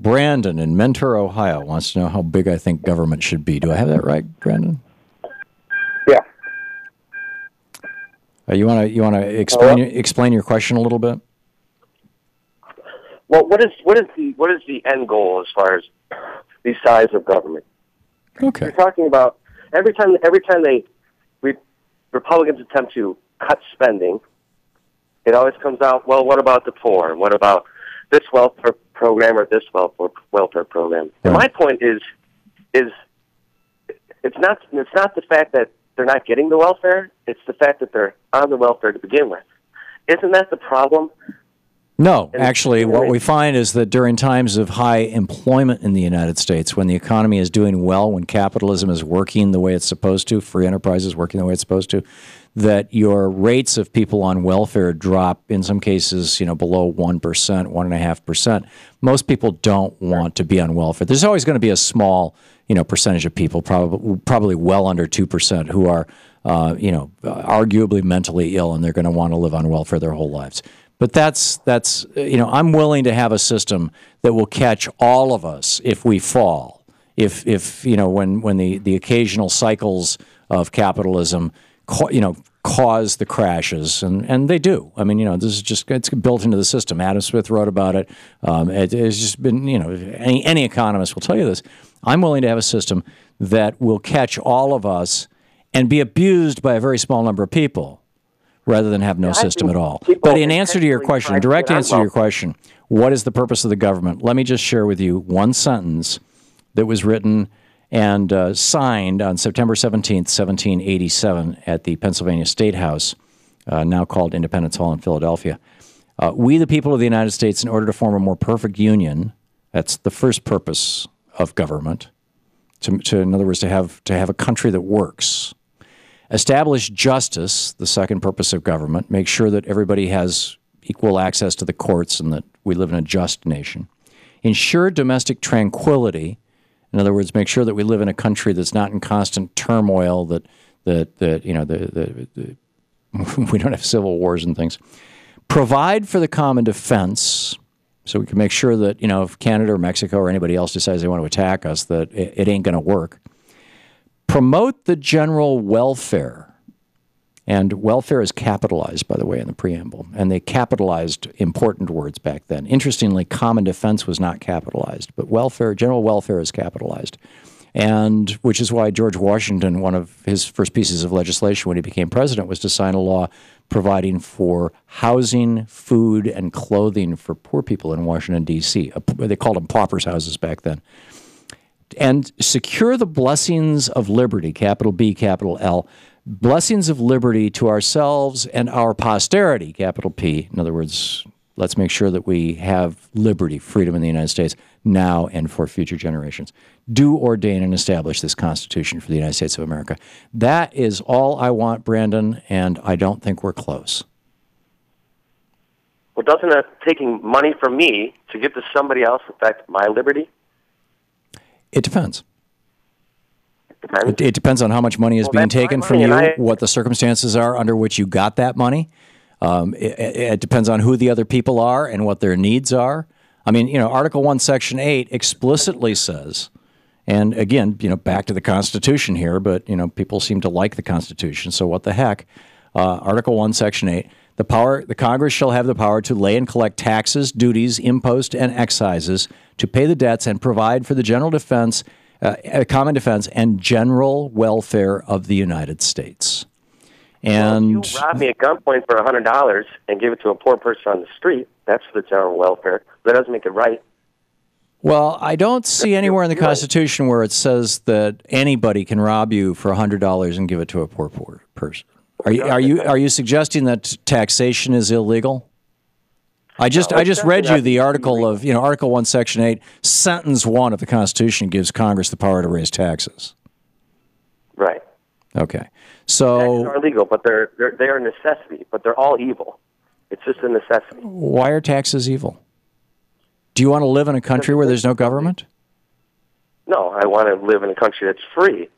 Brandon in Mentor, Ohio, wants to know how big I think government should be. Do I have that right, Brandon? Yeah. You want to explain your question a little bit? Well, what is the end goal as far as the size of government? Okay. You're talking about every time Republicans attempt to cut spending, it always comes out, well, what about the poor? What about this welfare program or this welfare program? And my point is it's not the fact that they're not getting the welfare, it's the fact that they're on the welfare to begin with. Isn't that the problem? No, actually, what we find is that during times of high employment in the United States, when the economy is doing well, when capitalism is working the way it's supposed to, free enterprise is working the way it's supposed to, that your rates of people on welfare drop, in some cases, below 1%, 1.5%. Most people don't want to be on welfare. There's always going to be a small, percentage of people, probably well under 2%, who are, arguably mentally ill, and they're going to want to live on welfare their whole lives. But that's I'm willing to have a system that will catch all of us if we fall. If when the occasional cycles of capitalism cause the crashes, and they do. I mean, this is just, it's built into the system. Adam Smith wrote about it. It's just been, any economist will tell you this. I'm willing to have a system that will catch all of us and be abused by a very small number of people, rather than have no system at all. But in answer to your question, direct answer to your question, what is the purpose of the government? Let me just share with you one sentence that was written and signed on September 17th, 1787 at the Pennsylvania State House, now called Independence Hall in Philadelphia. We, the people of the United States, in order to form a more perfect union, that's the first purpose of government, in other words, to have a country that works. Establish justice, the second purpose of government. Make sure that everybody has equal access to the courts and that we live in a just nation. Ensure domestic tranquility. In other words, make sure that we live in a country that's not in constant turmoil, that we don't have civil wars and things. Provide for the common defense, so we can make sure that, if Canada or Mexico or anybody else decides they want to attack us, that it ain't going to work. Promote the general welfare, and welfare is capitalized, by the way, in the preamble, and they capitalized important words back then. Interestingly, common defense was not capitalized, but general welfare is capitalized, and which is why George Washington, one of his first pieces of legislation when he became president, was to sign a law providing for housing, food, and clothing for poor people in Washington, D.C. They called them paupers' houses back then. And secure the blessings of liberty, capital B, capital L, blessings of liberty to ourselves and our posterity, capital P. In other words, let's make sure that we have liberty, freedom in the United States now and for future generations. Do ordain and establish this Constitution for the United States of America. That is all I want, Brandon, and I don't think we're close. Well, doesn't taking money from me to give to somebody else affect my liberty? It depends. It depends on how much money is being taken from you, what the circumstances are under which you got that money. It depends on who the other people are and what their needs are. I mean, Article 1, Section 8 explicitly says, and again, back to the Constitution here, but, people seem to like the Constitution, so what the heck. Article 1, Section 8, the Congress shall have the power to lay and collect taxes, duties, imposts, and excises, to pay the debts and provide for the general defense, common defense, and general welfare of the United States. And if you rob me at gunpoint for $100 and give it to a poor person on the street, that's for the general welfare. That doesn't make it right. Well, I don't see anywhere in the Constitution where it says that anybody can rob you for $100 and give it to a poor person. Are you suggesting that taxation is illegal? I just read you the article of, Article 1, Section 8, Sentence 1 of the Constitution gives Congress the power to raise taxes. Right. Okay. So taxes are illegal, but they are a necessity, but they're all evil. It's just a necessity. Why are taxes evil? Do you want to live in a country where there's no government? No, I want to live in a country that's free.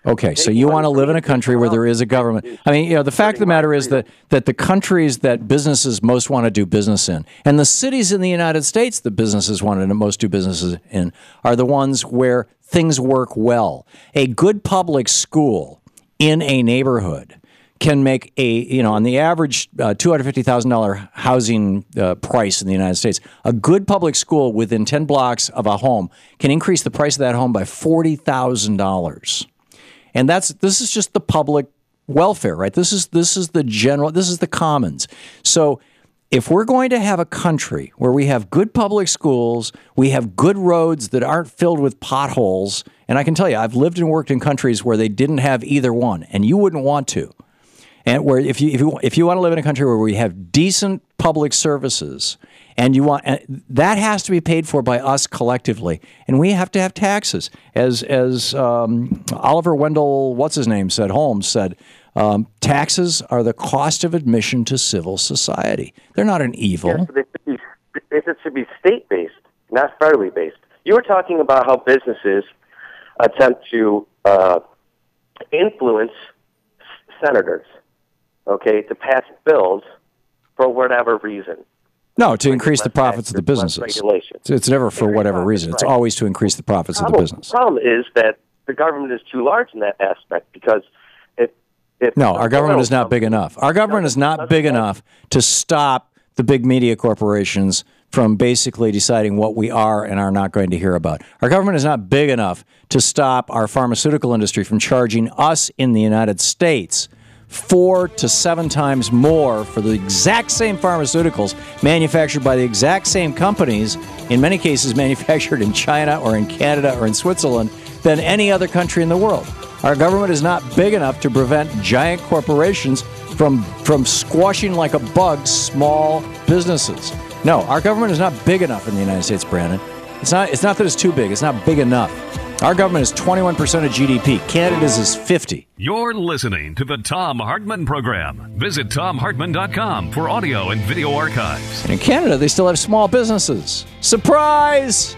Okay, so you want to live in a country where there is a government. I mean, the fact of the matter is that the countries that businesses most want to do business in, and the cities in the United States that businesses want to most do businesses in, are the ones where things work well. A good public school in a neighborhood can make on the average $250,000 housing price in the United States, a good public school within 10 blocks of a home can increase the price of that home by $40,000. And this is just the public welfare, right? This is the commons. So if we're going to have a country where we have good public schools, we have good roads that aren't filled with potholes, and I can tell you, I've lived and worked in countries where they didn't have either one, and you wouldn't want to. And where if you want to live in a country where we have decent public services, and that has to be paid for by us collectively, and we have to have taxes, as Oliver Wendell Holmes said, taxes are the cost of admission to civil society. They're not an evil. Yes, it should be state-based, not federally based. You were talking about how businesses attempt to influence senators, to pass bills for whatever reason. No, to increase the profits of the businesses. It's never for whatever reason. It's always to increase the profits of the business. The problem is that the government is too large in that aspect because No, our government is not big enough. Our government is not big enough to stop the big media corporations from basically deciding what we are and are not going to hear about. Our government is not big enough to stop our pharmaceutical industry from charging us in the United States 4 to 7 times more for the exact same pharmaceuticals manufactured by the exact same companies, in many cases manufactured in China or in Canada or in Switzerland, than any other country in the world. Our government is not big enough to prevent giant corporations from squashing like a bug small businesses. No, our government is not big enough in the United States, Brandon. It's not that it's too big. It's not big enough. Our government is 21% of GDP. Canada's is 50%. You're listening to the Thom Hartmann Program. Visit ThomHartmann.com for audio and video archives. And in Canada, they still have small businesses. Surprise!